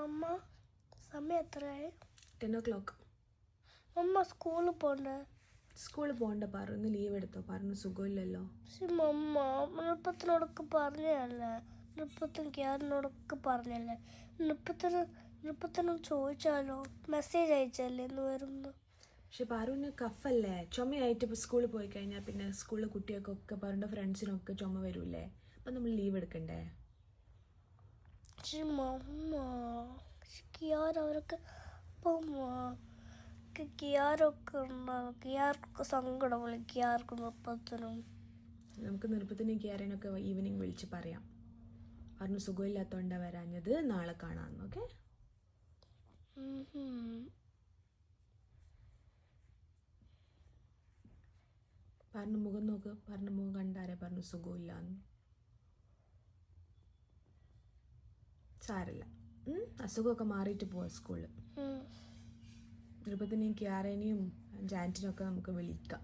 മമ്മ സമയം എത്രയായി? 10 o'clock. മമ്മ സ്കൂളിൽ പോണ്ടേ? സ്കൂളിൽ പോകണ്ട, പറഞ്ഞു ലീവ് എടുത്തോ, പറഞ്ഞു സുഖമില്ലല്ലോ. പക്ഷെ മമ്മ നൃപ്പത്തിനോടൊക്കെ പറഞ്ഞല്ലേ, നൃപ്പത്തിന് ക്യാരിനോടൊക്കെ പറഞ്ഞല്ലേ, നൃപ്പത്തിനോട് ചോദിച്ചാലോ, മെസ്സേജ് അയച്ചല്ലേ ഇന്ന് വരുന്നു. പക്ഷെ പാറുവിന് കഫല്ലേ, ചുമയായിട്ട് ഇപ്പോൾ സ്കൂളിൽ പോയി കഴിഞ്ഞാൽ പിന്നെ സ്കൂളിലെ കുട്ടികൾക്കൊക്കെ പാറുവിൻ്റെ ഫ്രണ്ട്സിനൊക്കെ ചുമ വരൂലേ, അപ്പം നമ്മൾ ലീവ് എടുക്കണ്ടേ? പക്ഷെ മമ്മ കിയാർ അവരൊക്കെ കിയാറൊക്കെ ഉണ്ടാവും, കിയാർക്ക് സങ്കടമില്ല, കിയാർക്ക് നൃപ്പത്തിനും. നമുക്ക് നൃപ്പത്തിനും കിയാറിനൊക്കെ ഈവനിങ് വിളിച്ച് പറയാം, പറഞ്ഞു സുഖമില്ലാത്തതുകൊണ്ടാണ് വരാഞ്ഞത്, നാളെ കാണാമെന്ന്. ഓക്കെ? പറഞ്ഞു മുഖം നോക്ക്, പറഞ്ഞു മുഖം കണ്ടാരെ പറഞ്ഞു സുഖമില്ലാന്ന്. സാരല്ല, അസുഖമൊക്കെ മാറിയിട്ട് പോവാം സ്കൂളിൽ. നൃപ്പത്തിനെയും കിയാറേനെയും ജാൻറ്റിനൊക്കെ നമുക്ക് വിളിക്കാം.